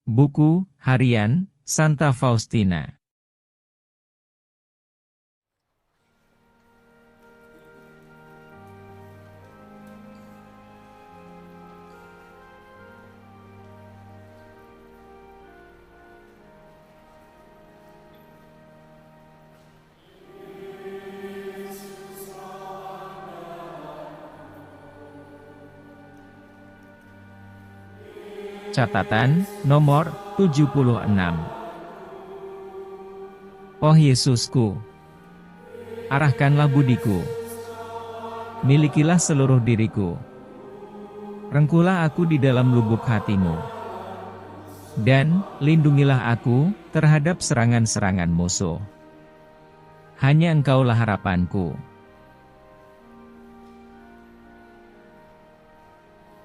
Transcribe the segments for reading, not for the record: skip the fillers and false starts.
Buku Harian Santa Faustina. Catatan nomor 76. Oh Yesusku, arahkanlah budiku, milikilah seluruh diriku, rengkuhlah aku di dalam lubuk hatimu, dan lindungilah aku terhadap serangan-serangan musuh. Hanya Engkaulah harapanku.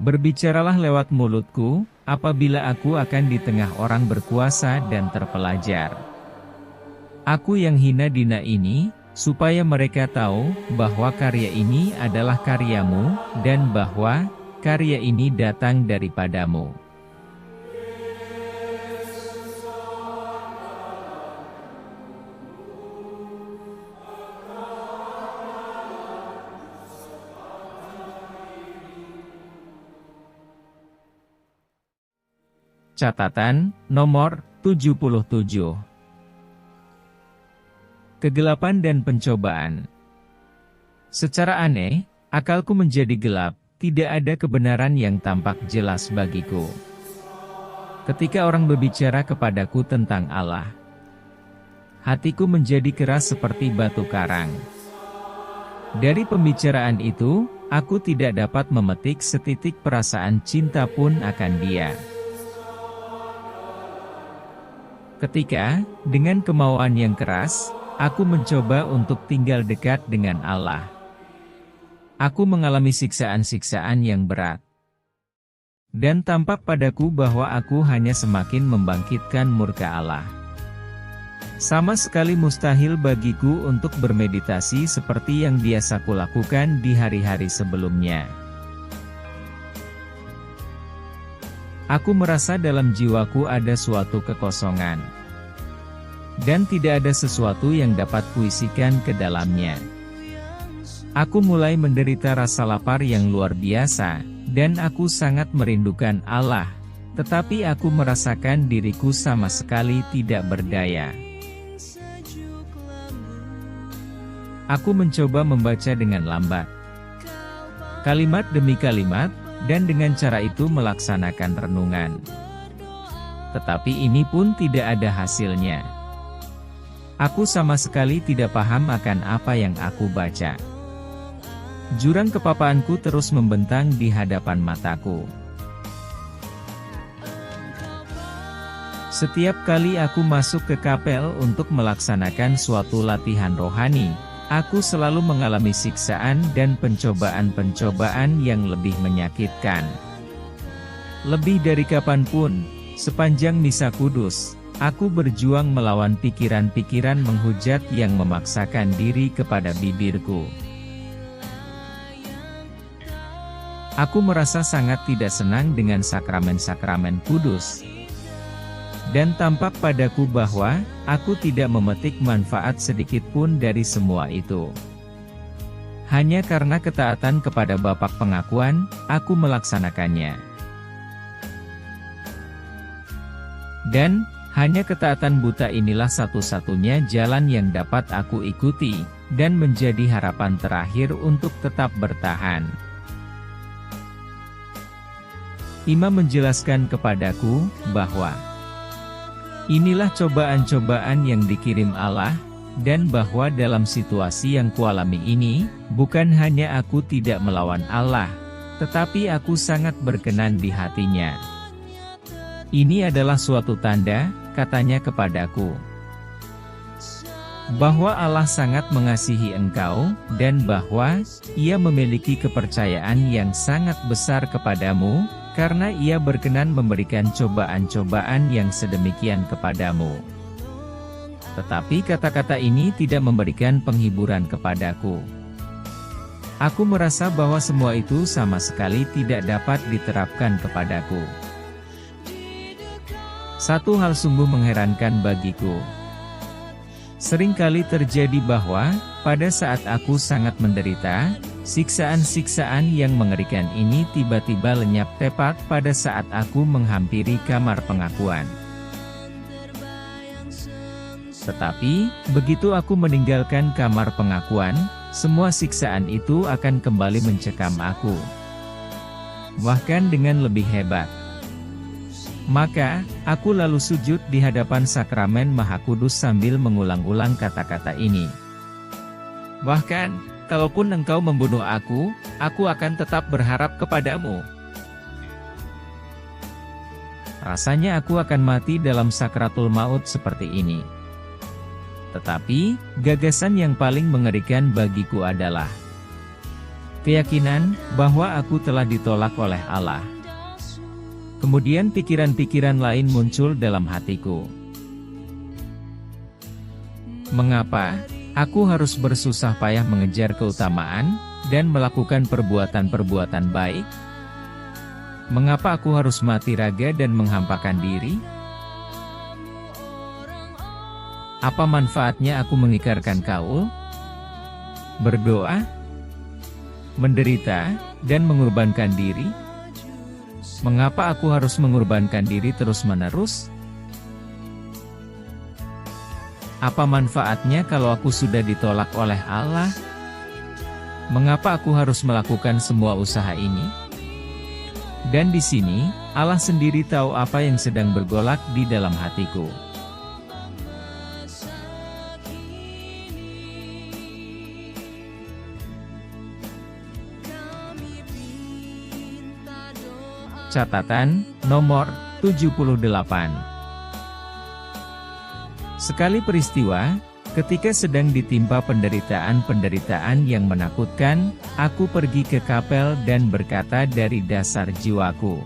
Berbicaralah lewat mulutku, apabila aku akan di tengah orang berkuasa dan terpelajar. Aku yang hina dina ini, supaya mereka tahu bahwa karya ini adalah karyamu, dan bahwa karya ini datang daripadamu. Catatan nomor 77. Kegelapan dan pencobaan. Secara aneh, akalku menjadi gelap, tidak ada kebenaran yang tampak jelas bagiku. Ketika orang berbicara kepadaku tentang Allah, hatiku menjadi keras seperti batu karang. Dari pembicaraan itu, aku tidak dapat memetik setitik perasaan cinta pun akan Dia. Ketika, dengan kemauan yang keras, aku mencoba untuk tinggal dekat dengan Allah. Aku mengalami siksaan-siksaan yang berat. Dan tampak padaku bahwa aku hanya semakin membangkitkan murka Allah. Sama sekali mustahil bagiku untuk bermeditasi seperti yang biasa kulakukan di hari-hari sebelumnya. Aku merasa dalam jiwaku ada suatu kekosongan. Dan tidak ada sesuatu yang dapat kuisikan ke dalamnya. Aku mulai menderita rasa lapar yang luar biasa, dan aku sangat merindukan Allah. Tetapi aku merasakan diriku sama sekali tidak berdaya. Aku mencoba membaca dengan lambat, kalimat demi kalimat, dan dengan cara itu melaksanakan renungan. Tetapi ini pun tidak ada hasilnya. Aku sama sekali tidak paham akan apa yang aku baca. Jurang kepapaanku terus membentang di hadapan mataku. Setiap kali aku masuk ke kapel untuk melaksanakan suatu latihan rohani, aku selalu mengalami siksaan dan pencobaan-pencobaan yang lebih menyakitkan. Lebih dari kapanpun, sepanjang misa kudus, aku berjuang melawan pikiran-pikiran menghujat yang memaksakan diri kepada bibirku. Aku merasa sangat tidak senang dengan sakramen-sakramen kudus. Dan tampak padaku bahwa, aku tidak memetik manfaat sedikit pun dari semua itu. Hanya karena ketaatan kepada Bapak Pengakuan, aku melaksanakannya. Dan, hanya ketaatan buta inilah satu-satunya jalan yang dapat aku ikuti, dan menjadi harapan terakhir untuk tetap bertahan. Imam menjelaskan kepadaku, bahwa inilah cobaan-cobaan yang dikirim Allah, dan bahwa dalam situasi yang kualami ini, bukan hanya aku tidak melawan Allah, tetapi aku sangat berkenan di hatinya. Ini adalah suatu tanda, katanya kepadaku, bahwa Allah sangat mengasihi engkau, dan bahwa Ia memiliki kepercayaan yang sangat besar kepadamu, karena Ia berkenan memberikan cobaan-cobaan yang sedemikian kepadamu. Tetapi kata-kata ini tidak memberikan penghiburan kepadaku. Aku merasa bahwa semua itu sama sekali tidak dapat diterapkan kepadaku. Satu hal sungguh mengherankan bagiku. Seringkali terjadi bahwa, pada saat aku sangat menderita, siksaan-siksaan yang mengerikan ini tiba-tiba lenyap tepat pada saat aku menghampiri kamar pengakuan. Tetapi, begitu aku meninggalkan kamar pengakuan, semua siksaan itu akan kembali mencekam aku. Bahkan dengan lebih hebat. Maka, aku lalu sujud di hadapan sakramen Maha Kudus sambil mengulang-ulang kata-kata ini. Bahkan, kalaupun engkau membunuh aku akan tetap berharap kepadamu. Rasanya aku akan mati dalam sakratul maut seperti ini. Tetapi, gagasan yang paling mengerikan bagiku adalah keyakinan bahwa aku telah ditolak oleh Allah. Kemudian pikiran-pikiran lain muncul dalam hatiku. Mengapa aku harus bersusah payah mengejar keutamaan dan melakukan perbuatan-perbuatan baik? Mengapa aku harus mati raga dan menghampakan diri? Apa manfaatnya aku mengikarkan kaul, berdoa, menderita, dan mengorbankan diri? Mengapa aku harus mengorbankan diri terus-menerus? Apa manfaatnya kalau aku sudah ditolak oleh Allah? Mengapa aku harus melakukan semua usaha ini? Dan di sini, Allah sendiri tahu apa yang sedang bergolak di dalam hatiku. Catatan, nomor 78. Sekali peristiwa, ketika sedang ditimpa penderitaan-penderitaan yang menakutkan, aku pergi ke kapel dan berkata dari dasar jiwaku,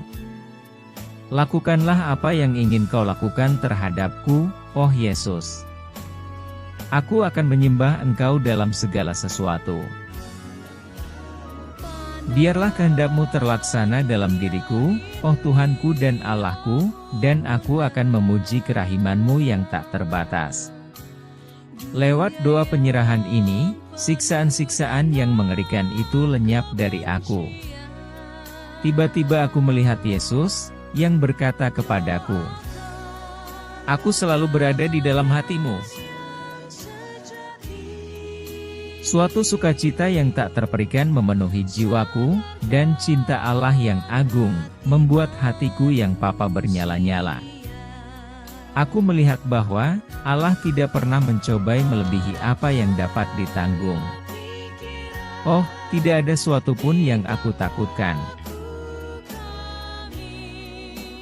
"Lakukanlah apa yang ingin kau lakukan terhadapku, oh Yesus. Aku akan menyembah Engkau dalam segala sesuatu. Biarlah kehendak-Mu terlaksana dalam diriku, oh Tuhanku dan Allahku, dan aku akan memuji kerahiman-Mu yang tak terbatas." Lewat doa penyerahan ini, siksaan-siksaan yang mengerikan itu lenyap dari aku. Tiba-tiba aku melihat Yesus, yang berkata kepadaku, "Aku selalu berada di dalam hati-Mu." Suatu sukacita yang tak terperikan memenuhi jiwaku, dan cinta Allah yang agung, membuat hatiku yang papa bernyala-nyala. Aku melihat bahwa, Allah tidak pernah mencobai melebihi apa yang dapat ditanggung. Oh, tidak ada suatu pun yang aku takutkan.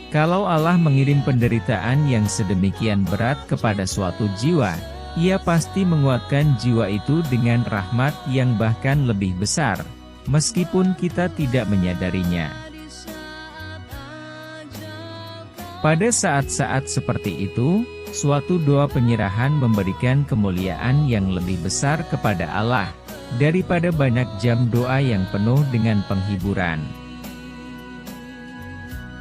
Kalau Allah mengirim penderitaan yang sedemikian berat kepada suatu jiwa, Ia pasti menguatkan jiwa itu dengan rahmat yang bahkan lebih besar, meskipun kita tidak menyadarinya. Pada saat-saat seperti itu, suatu doa penyerahan memberikan kemuliaan yang lebih besar kepada Allah, daripada banyak jam doa yang penuh dengan penghiburan.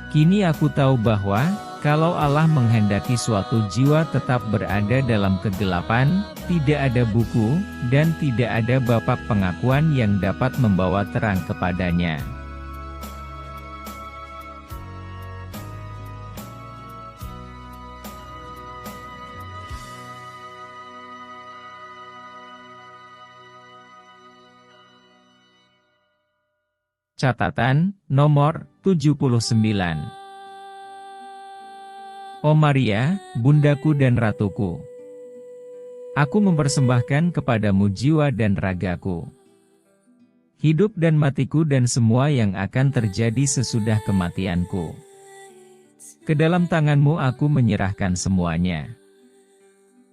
Kini aku tahu bahwa, kalau Allah menghendaki suatu jiwa tetap berada dalam kegelapan, tidak ada buku, dan tidak ada bapak pengakuan yang dapat membawa terang kepadanya. Catatan, nomor 79. Oh Maria, bundaku dan ratuku, aku mempersembahkan kepadamu jiwa dan ragaku, hidup dan matiku dan semua yang akan terjadi sesudah kematianku. Ke dalam tangan-Mu aku menyerahkan semuanya.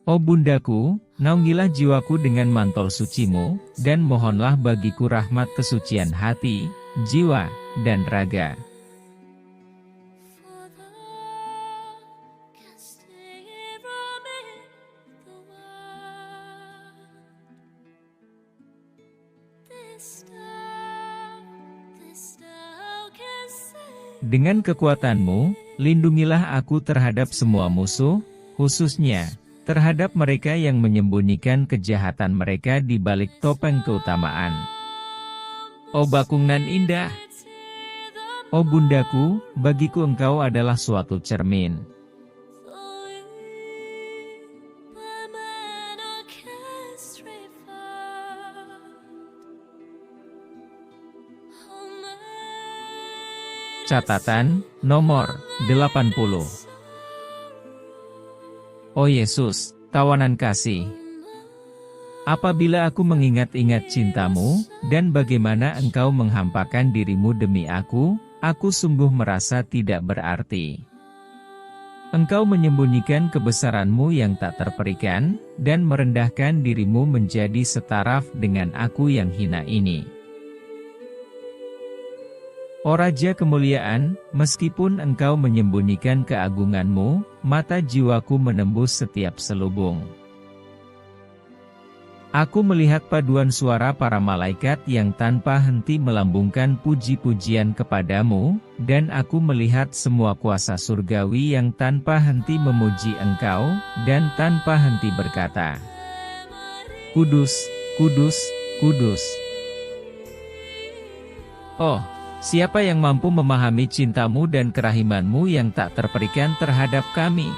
Oh bundaku, naungilah jiwaku dengan mantel suci-Mu, dan mohonlah bagiku rahmat kesucian hati, jiwa, dan raga. Dengan kekuatan-Mu, Lindungilah aku terhadap semua musuh, khususnya terhadap mereka yang menyembunyikan kejahatan mereka di balik topeng keutamaan. Oh bakung nan indah! Oh bundaku, bagiku engkau adalah suatu cermin. Catatan, nomor 80. Oh Yesus, tawanan kasih. Apabila aku mengingat-ingat cintamu, dan bagaimana engkau menghampakan dirimu demi aku sungguh merasa tidak berarti. Engkau menyembunyikan kebesaranmu yang tak terperikan, dan merendahkan dirimu menjadi setaraf dengan aku yang hina ini. Oh Raja kemuliaan, meskipun engkau menyembunyikan keagunganmu, mata jiwaku menembus setiap selubung. Aku melihat paduan suara para malaikat yang tanpa henti melambungkan puji-pujian kepadamu, dan aku melihat semua kuasa surgawi yang tanpa henti memuji engkau, dan tanpa henti berkata, Kudus, Kudus, Kudus. Oh, siapa yang mampu memahami cintamu dan kerahimanmu yang tak terperikan terhadap kami?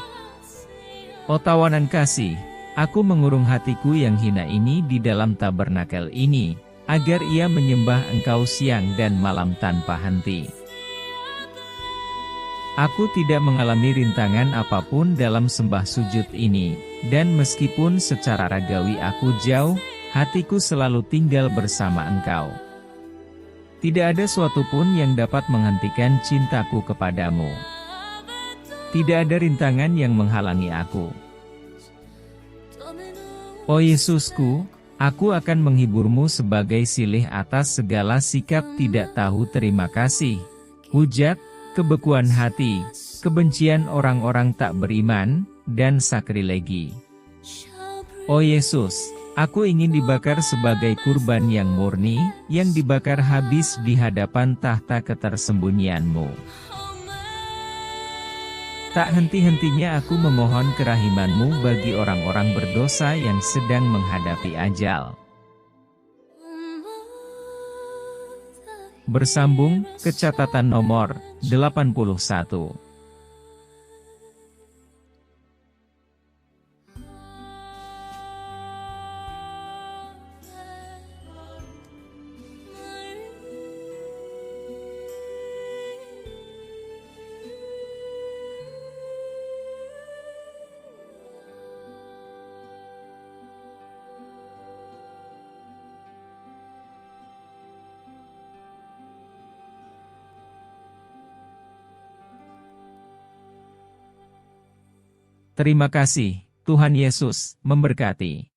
Oh tawanan kasih, aku mengurung hatiku yang hina ini di dalam tabernakel ini, agar ia menyembah engkau siang dan malam tanpa henti. Aku tidak mengalami rintangan apapun dalam sembah sujud ini, dan meskipun secara ragawi aku jauh, hatiku selalu tinggal bersama engkau. Tidak ada suatu pun yang dapat menghentikan cintaku kepadamu. Tidak ada rintangan yang menghalangi aku. Oh Yesusku, aku akan menghiburmu sebagai silih atas segala sikap tidak tahu terima kasih, hujat, kebekuan hati, kebencian orang-orang tak beriman, dan sakrilegi. Oh Yesus, aku ingin dibakar sebagai kurban yang murni, yang dibakar habis di hadapan tahta ketersembunyian-Mu. Tak henti-hentinya aku memohon kerahiman-Mu bagi orang-orang berdosa yang sedang menghadapi ajal. Bersambung ke catatan nomor 81. Terima kasih, Tuhan Yesus memberkati.